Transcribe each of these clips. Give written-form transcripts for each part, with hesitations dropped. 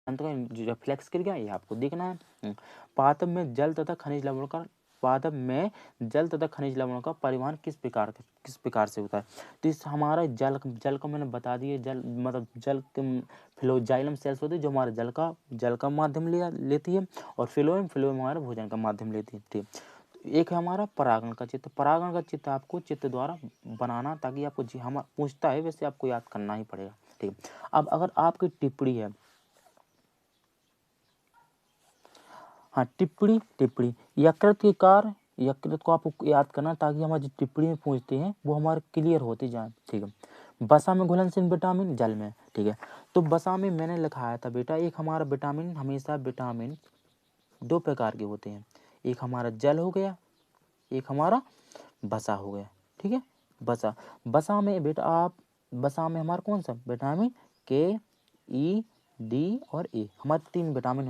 का रिफ्लेक्स गिर गया, ये आपको देखना है। पादप में जल तथा खनिज लवणों का परिवहन किस प्रकार से होता है। तो इस हमारा जल का मैंने बता दिया, जल मतलब जल के फ्लोजाइलम सेल्स होती है जो हमारे जल का माध्यम लेती है, और फ्लोएम हमारा भोजन का माध्यम लेती है। ठीक, एक है हमारा परागण का चित्र। परागण का चित्र आपको चित्र द्वारा बनाना, ताकि आपको जी हम पूछता है वैसे आपको याद करना ही पड़ेगा। ठीक, अब अगर आपकी टिप्पणी है, हाँ टिप्पणी यकृत के कार्य, यकृत को आपको याद करना, ताकि हमारी जो टिप्पणी में पूछते हैं वो हमारे क्लियर होते जाए। ठीक है, वसा में घुलनशील विटामिन जल में। ठीक है, तो वसा में मैंने लिखाया था बेटा, एक हमारा विटामिन, हमेशा विटामिन दो प्रकार के होते हैं, एक हमारा जल हो गया, एक हमारा वसा हो गया। ठीक है, वसा में बेटा आप, वसा में हमारा कौन सा विटामिन के, ई, डी और ए, हमारे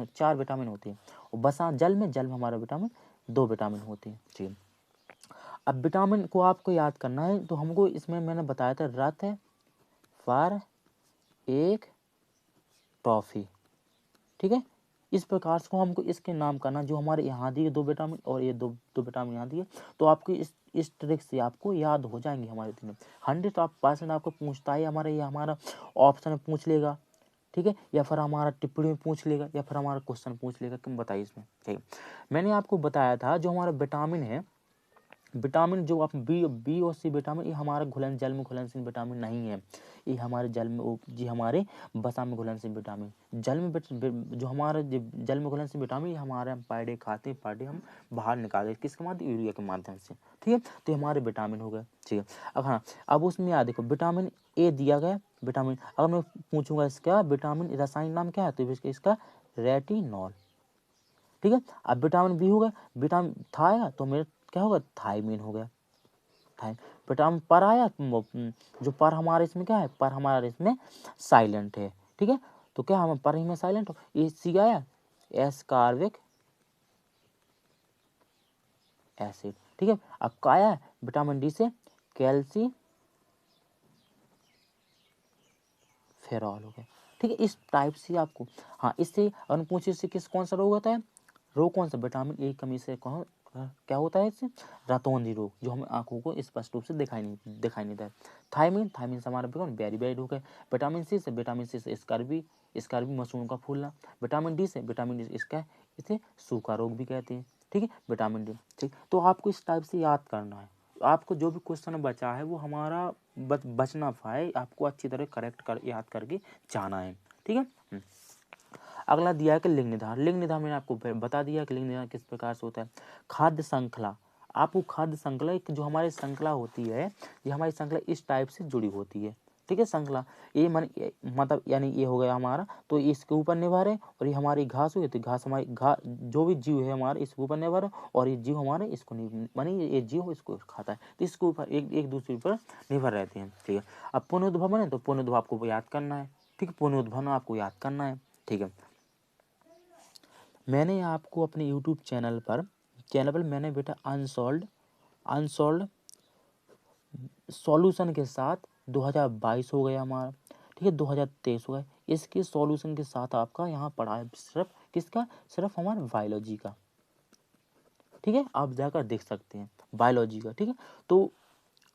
4 विटामिन होते हैं। और वसा जल में हमारा विटामिन 2 विटामिन होते हैं। ठीक है, अब विटामिन को आपको याद करना है, तो हमको इसमें मैंने बताया था रत है फर एक टॉफी। ठीक है, इस प्रकार से हमको इसके नाम करना, जो हमारे यहाँ दिए 2 विटामिन और ये दो विटामिन यहाँ दिए, तो आपको इस ट्रिक से आपको याद हो जाएंगे हमारे तीनों। 100% आपको पूछता है हमारा, ये हमारा ऑप्शन में पूछ लेगा। ठीक है, या फिर हमारा टिप्पणी में पूछ लेगा, या फिर हमारा क्वेश्चन पूछ लेगा कि बताइए इसमें। ठीक है, मैंने आपको बताया था जो हमारा विटामिन है, विटामिन जो आप बी और सी विटामिन, ये हमारा जल में घुलनशील विटामिन नहीं है। ये हमारे जल में जी हमारे वसा में घुलनशील विटामिन, जो हमारा जल में घुलनशील विटामिन, ये हमारे हम पर डे खाते हैं, पर डे हम बाहर निकालते हैं, किसके माध्यम, यूरिया के माध्यम से। ठीक है, तो हमारे विटामिन हो गए। ठीक है, अब हाँ, अब उसमें याद देखो, विटामिन ए दिया गया, विटामिन, अगर मैं पूछूंगा इसका विटामिन रासायनिक नाम क्या है, तो इसका रेटिनॉल। ठीक है, अब विटामिन बी होगा, विटामिन था आया तो मेरे क्या होगा, थायमीन हो गया। विटामिन पर आया, जो पर हमारे इसमें क्या है, पर हमारे इसमें साइलेंट है। ठीक है, तो क्या हम पर ही में साइलेंट हो, ये सी आया एस्कॉर्बिक एसिड। ठीक है, अब क्या आया विटामिन डी से कैल्सी फेरॉल हो गया। ठीक है, इस टाइप से आपको, हाँ इससे अगर पूछे इससे कौन सा रोग होता है, रोग कौन सा, विटामिन ए कमी से कौन क्या होता है, इससे रातौंधी रोग, जो हमें आंखों को स्पष्ट रूप से दिखाई नहीं देता है। थायमीन से हमारा कौन बेरी हो गया। विटामिन सी से स्कर्वी मसूड़ों का फूलना। विटामिन डी इसका इसे सूखा रोग भी कहते हैं। ठीक है, विटामिन डी। ठीक, तो आपको इस टाइप से याद करना है, आपको जो भी क्वेश्चन बचा है वो हमारा बच ना पाए, आपको अच्छी तरह याद करके जाना है। ठीक है, अगला दिया है कि लिंग निर्धारण मैंने आपको बता दिया कि लिंग निर्धारण किस प्रकार से होता है। खाद्य श्रृंखला, आपको खाद्य श्रृंखला जो हमारी श्रृंखला होती है, ये हमारी श्रृंखला इस टाइप से जुड़ी होती है। ठीक है, श्रृंखला ये मतलब यानी ये हो गया हमारा, तो इसके ऊपर निर्भर है, और ये हमारी घास हुई, तो घास हमारी जो भी जीव है हमारे इसके ऊपर निर्भर है, और ये जीव हमारे इसको नहीं, मानी ये जीव इसको खाता है, तो इसके ऊपर एक दूसरे पर निर्भर रहते हैं। ठीक है, अब पुनरुद्भव है, तो पुनरुद्भव आपको याद करना है। ठीक है, पुनरुद्भव आपको याद करना है। ठीक है, मैंने आपको अपने यूट्यूब चैनल पर मैंने बेटा अनसॉल्व सॉल्यूशन के साथ 2022 हो गया हमारा। ठीक है, 2023 हो गया, इसके सॉल्यूशन के साथ आपका यहाँ पढ़ा है सिर्फ किसका, सिर्फ हमारे बायोलॉजी का। ठीक है, आप जाकर देख सकते हैं बायोलॉजी का। ठीक है, तो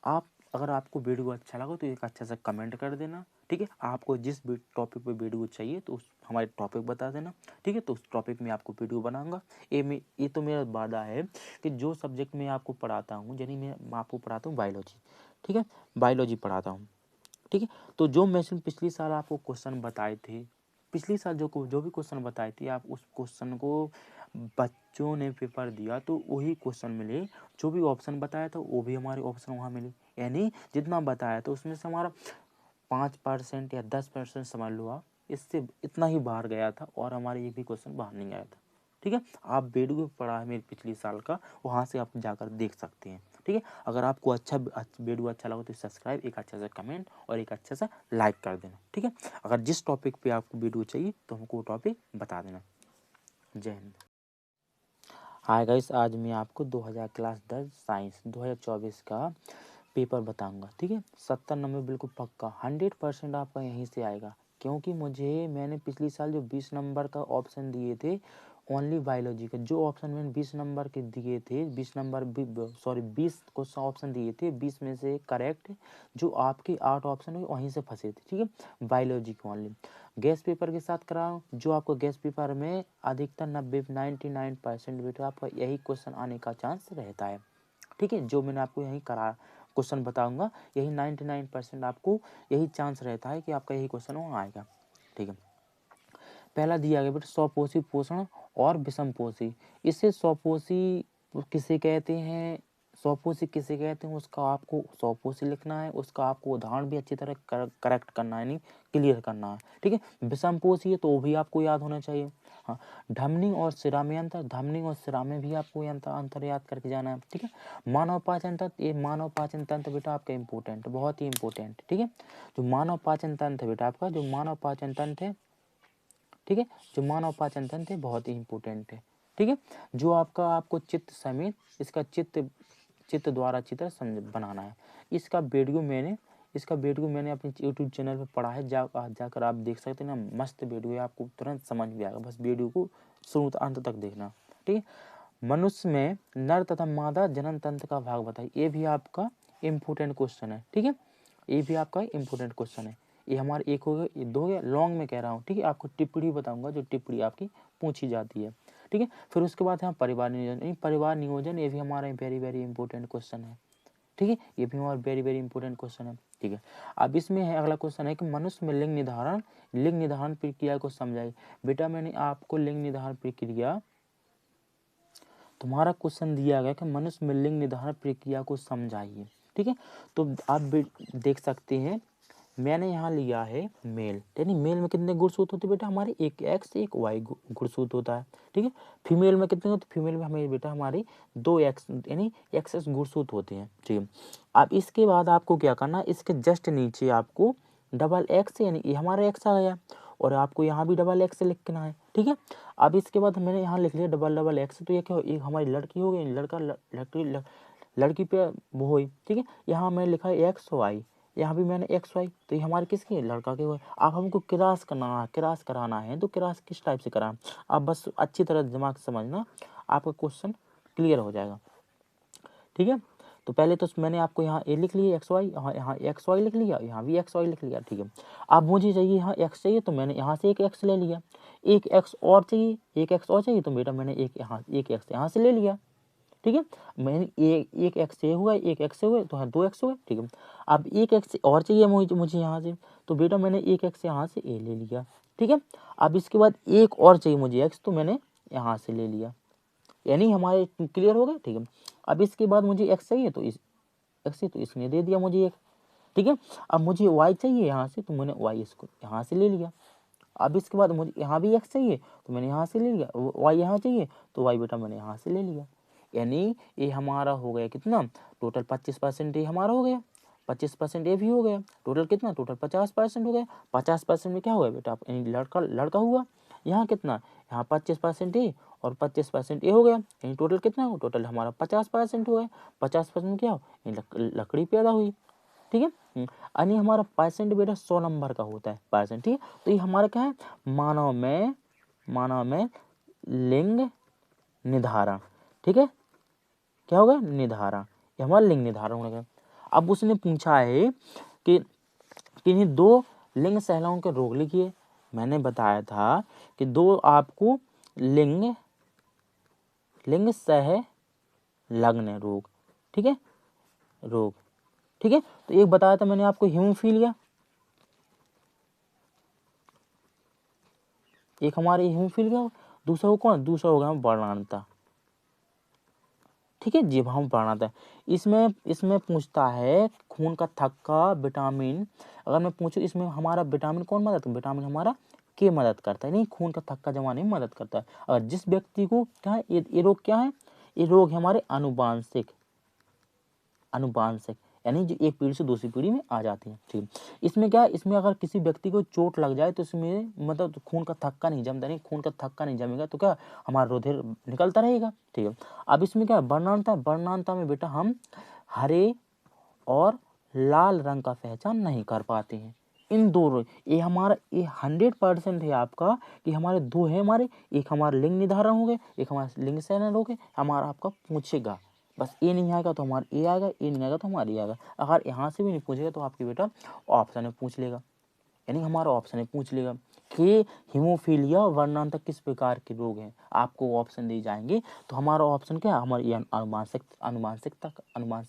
आप अगर आपको वीडियो अच्छा लगा तो एक अच्छा सा कमेंट कर देना। ठीक है, आपको जिस भी टॉपिक पे वीडियो चाहिए तो उस हमारे टॉपिक बता देना। ठीक है, तो उस टॉपिक में आपको वीडियो बनाऊंगा। ये तो मेरा वादा है कि जो सब्जेक्ट में आपको पढ़ाता हूँ, यानी मैं आपको पढ़ाता हूँ बायोलॉजी। ठीक है, बायोलॉजी पढ़ाता हूँ। ठीक है, तो जो मैं पिछली साल आपको क्वेश्चन बताए थे, पिछली साल जो भी क्वेश्चन बताए थे, आप उस क्वेश्चन को बच्चों ने पेपर दिया तो वही क्वेश्चन मिले, जो भी ऑप्शन बताया था वो भी हमारे ऑप्शन वहाँ मिले, यानी जितना बताया था उसमें से हमारा 5% या 10% समझ लो आप, इससे इतना ही बाहर गया था, और हमारे ये भी क्वेश्चन बाहर नहीं आया था। ठीक है, आप वीडियो पढ़ा है मेरे पिछले साल का, वहाँ से आप जाकर देख सकते हैं। ठीक है, अगर आपको वीडियो अच्छा लगा तो सब्सक्राइब, एक अच्छा सा कमेंट और एक अच्छा सा लाइक कर देना। ठीक है, अगर जिस टॉपिक पे आपको वीडियो चाहिए तो हमको वो टॉपिक बता देना। जय हिंद। हाय गाइस, आज मैं आपको 2000 क्लास 10 साइंस 2024 का पेपर बताऊंगा। ठीक है, 70 नंबर बिल्कुल पक्का, 100% आपका यहीं से आएगा। क्योंकि मैंने पिछली साल जो 20 नंबर का ऑप्शन दिए थे ओनली बायोलॉजी का, जो ऑप्शन मैंने 20 नंबर के दिए थे, 20 क्वेश्चन ऑप्शन दिए थे, 20 में से करेक्ट जो आपके 8 ऑप्शन हुए वहीं से फंसे थे। ठीक है, बायोलॉजी के ओनली। गैस पेपर के साथ कराऊँ, जो आपको गैस पेपर में अधिकतर 99% बेटा आपका यही क्वेश्चन आने का चांस रहता है। ठीक है, जो मैंने आपको यही करा क्वेश्चन बताऊंगा, यही 99% आपको यही चांस रहता है कि आपका यही क्वेश्चन वहाँ आएगा। ठीक है, पहला दिया गया बेटा स्वपोषी पोषण और विषमपोषी। इससे स्वपोषी किसे कहते हैं, स्वपोषी किसे कहते हैं उसका आपको स्वपोषी लिखना है, उसका आपको उदाहरण भी अच्छी तरह करेक्ट करना है, नहीं क्लियर करना है। ठीक है, विषमपोषी है तो वो भी आपको याद होना चाहिए। हाँ, धमनी और शिरा में अंतर, धमनी और शिरा में भी आपको अंतर याद करके जाना है। ठीक है, मानव पाचन तंत्र, ये मानव पाचन तंत्र बेटा आपका इम्पोर्टेंट, बहुत ही इंपॉर्टेंट। ठीक है, जो मानव पाचन तंत्र है बेटा आपका, जो मानव पाचन तंत्र है, ठीक है, जो मानव पाचन तंत्र है बहुत ही इंपॉर्टेंट है। ठीक है, जो आपको चित्त समेत इसका चित्त द्वारा चित्र समझ बनाना है। इसका वीडियो मैंने अपने यूट्यूब चैनल पर पढ़ा है, जाकर आप देख सकते हैं ना, मस्त वीडियो है, आपको तुरंत समझ में आएगा, बस वीडियो को शुरू से अंत तक देखना। ठीक है, मनुष्य में नर तथा मादा जनन तंत्र का भाग बताइए, ये भी आपका इम्पोर्टेंट क्वेश्चन है। ठीक है, ये भी आपका इम्पोर्टेंट क्वेश्चन है। ये हमारे एक हो गया, ये दो हो गया, लॉन्ग में कह रहा हूँ। ठीक है, आपको टिप्पणी बताऊंगा, जो टिप्पणी आपकी पूछी जाती है। ठीक है, फिर उसके बाद है परिवार नियोजन। परिवार नियोजन ये भी हमारा वेरी वेरी इंपॉर्टेंट क्वेश्चन है। ठीक है, ये भी हमारा वेरी वेरी इंपॉर्टेंट क्वेश्चन है। ठीक है, अब इसमें है अगला क्वेश्चन है कि मनुष्य में लिंग निर्धारण प्रक्रिया को समझाइए। बेटा मैंने आपको लिंग निर्धारण प्रक्रिया, तुम्हारा क्वेश्चन दिया गया कि मनुष्य में लिंग निर्धारण प्रक्रिया को समझाइए। ठीक है, तो आप देख सकते हैं मैंने यहाँ लिया है मेल, यानी मेल में कितने गुणसूत्र होते हैं बेटा हमारे, एक एक्स एक वाई गुणसूत्र होता है। ठीक है, फीमेल में कितने होते, फीमेल में हमें बेटा हमारी 2 एक्स यानी एक्स गुणसूत्र होते हैं। ठीक है, अब इसके बाद आपको क्या करना है, इसके जस्ट नीचे आपको डबल एक्स यानी ये हमारा एक्स आ गया, और आपको यहाँ भी डबल एक्स लिखना है। ठीक है, अब इसके बाद मैंने यहाँ लिख लिया डबल एक्स, तो ये क्या हो, एक हमारी लड़की हो गई, लड़की पे वो हुई। ठीक है, यहाँ मैंने लिखा है एक्स वाई, यहाँ भी मैंने एक्स वाई, तो ये हमारे किसके है, लड़का के हुए। अब हमको क्रॉस कराना है, तो क्रॉस किस टाइप से कराना, आप बस अच्छी तरह दिमाग से समझना, आपका क्वेश्चन क्लियर हो जाएगा। ठीक है, तो पहले तो मैंने आपको यहाँ ए लिख लिया एक्स वाई, यहाँ एक्स वाई लिख लिया, यहाँ भी एक्स वाई लिख लिया। ठीक है, अब मुझे चाहिए यहाँ एक्स चाहिए, तो मैंने यहाँ से एक एक्स ले लिया, एक एक्स और चाहिए, तो बेटा मैंने एक एक्स यहाँ से ले लिया। ठीक है, मैंने एक एक्स से हुआ, एक एक्स से हुए, तो हाँ 2 एक्स हुए। ठीक है, अब एक एक्स और चाहिए मुझे यहाँ से, तो बेटा मैंने एक एक्स यहाँ से ए ले लिया। ठीक है, अब इसके बाद एक और चाहिए मुझे एक्स, तो मैंने यहाँ से ले लिया, यानी हमारे क्लियर हो गया। ठीक है, अब इसके बाद मुझे एक्स चाहिए, तो इसने दे दिया मुझे एक। ठीक है, अब मुझे वाई चाहिए यहाँ से, तो मैंने वाई इसको यहाँ से ले लिया। अब इसके बाद मुझे यहाँ भी एक्स चाहिए, तो मैंने यहाँ से ले लिया, वाई यहाँ चाहिए, तो वाई बेटा मैंने यहाँ से ले लिया। यानी ये हमारा हो गया कितना, टोटल 25% ये हमारा हो गया, 25% ये भी हो गया, टोटल कितना, टोटल 50% हो गया। 50% में क्या हो गया बेटा, यानी लड़का हुआ। यहाँ कितना, यहाँ 25% ए और 25% ए हो गया, यानी टोटल कितना हो, टोटल हमारा 50% हो गया। 50% क्या हो, लकड़ी पैदा हुई। ठीक है, यानी हमारा परसेंट बेटा 100 नंबर का होता है परसेंट। ठीक है, तो ये हमारा क्या है, मानव में लिंग निर्धारण। ठीक है, क्या होगा, निर्धारण, ये हमारा लिंग निर्धारण होगा। अब उसने पूछा है कि किन्हीं 2 लिंग सहलाओं के रोग लिखिए। मैंने बताया था कि 2 आपको लिंग सह लग्न रोग, ठीक है, रोग। ठीक है, तो एक बताया था मैंने आपको हीमोफीलिया, एक हमारे हीमोफीलिया, दूसरा हो कौन, दूसरा होगा वर्णांता। ठीक है, जीव हम पढ़ना था। इसमें पूछता है खून का थक्का विटामिन, अगर मैं पूछूं इसमें हमारा विटामिन कौन मदद, विटामिन हमारा के मदद करता है, नहीं खून का थक्का जमाने में मदद करता है। और जिस व्यक्ति को क्या है, ये रोग क्या है, ये रोग हमारे अनुवांशिक, यानी जो एक पीढ़ी से दूसरी पीढ़ी में आ जाती है। ठीक, इसमें क्या है, इसमें अगर किसी व्यक्ति को चोट लग जाए तो इसमें मतलब खून का थक्का नहीं जमता, नहीं खून का थक्का नहीं जमेगा तो क्या हमारा रुधिर निकलता रहेगा। ठीक है, अब इसमें क्या वर्णांता में बेटा हम हरे और लाल रंग का पहचान नहीं कर पाते हैं। इन दो ये हमारा ये 100% है आपका कि हमारे दो है हमारे, एक हमारा लिंग निर्धारण हो गए, एक हमारा लिंग चयन हो गए, हमारा आपका पूछेगा। बस ए नहीं आएगा तो हमारा ए आएगा, ए नहीं आएगा तो हमारा ए आएगा। अगर यहाँ से भी नहीं पूछेगा तो आपके बेटा ऑप्शन में पूछ लेगा, यानी हमारा ऑप्शन में पूछ लेगा कि हीमोफीलिया वर्णांतक किस प्रकार के रोग हैं, आपको ऑप्शन दिए जाएंगे। तो हमारा ऑप्शन क्या है, हमारी अनुवांशिक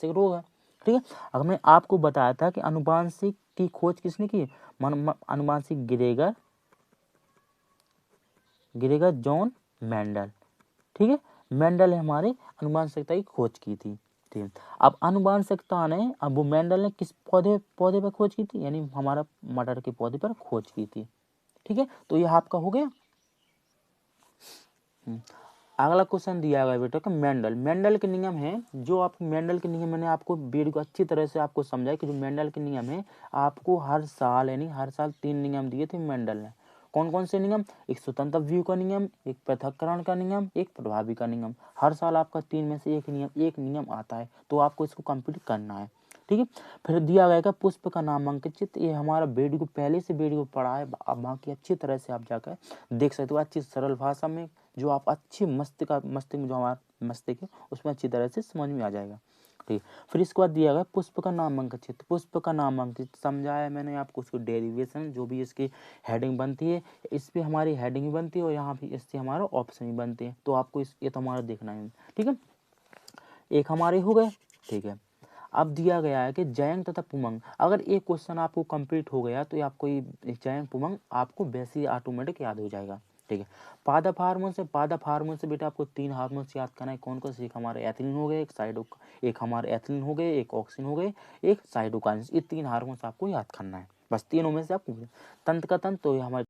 रोग है। ठीक है, अगर मैं आपको बताया था कि अनुवांशिक की खोज किसने की, अनुवांशिक ग्रेगर जॉन मेंडल। ठीक है, मेंडल ने हमारे अनुवांशिकता की खोज की थी। ठीक है, अब अनुवांशिकता ने, अब वो मेंडल ने किस पौधे पर खोज की थी, यानी हमारा मटर के पौधे पर खोज की थी। ठीक है, तो यह आपका हो गया। अगला क्वेश्चन दिया गया बेटा कि मेंडल के नियम है, जो आप मेंडल के नियम, मैंने आपको वीडियो को अच्छी तरह से आपको समझाया कि जो मेंडल के नियम है आपको हर साल 3 नियम दिए थे मेंडल ने। कौन कौन से नियम, एक स्वतंत्र व्यू का नियम, एक पृथक्करण का नियम, एक प्रभावी का नियम। हर साल आपका 3 में से एक नियम आता है, तो आपको इसको कंप्लीट करना है। ठीक है, फिर दिया गया का पुष्प का नामांकित चित्र, ये हमारा वीडियो को पहले से वीडियो को पढ़ा है, अब बाकी अच्छी तरह से आप जाकर देख सकते हो, अच्छी सरल भाषा में, जो आप अच्छी मस्तिष्क में जो हमारा मस्तिष्क है उसमें अच्छी तरह से समझ में आ जाएगा। ठीक, फिर इसके बाद दिया गया पुष्प का नामांकित चित्र। पुष्प का नामांकित समझाया मैंने आपको, उसको डेरिवेशन जो भी इसकी हेडिंग बनती है, इस पे हमारी हेडिंग भी बनती है और यहाँ भी इससे हमारा ऑप्शन भी बनते हैं, तो आपको ये तो हमारा देखना है। ठीक है, एक हमारे हो गए। ठीक है, अब दिया गया है कि जयंग तथा पुमंग, अगर एक क्वेश्चन आपको कंप्लीट हो गया तो आपको ये जयंग पुमंग आपको वैसे ही ऑटोमेटिक याद हो जाएगा। ठीक है, पादप हार्मोन से बेटा आपको 3 हार्मोन याद करना है। कौन कौन से, एक हमारे एथिलीन हो गए, एक हमारे एथिलीन हो गए, एक ऑक्सिन हो गए, एक साइटोकाइनेसिस, ये 3 हार्मोन आपको याद करना है। बस तीनों में से आप तंत्र का तंत्र, तो ये हमारे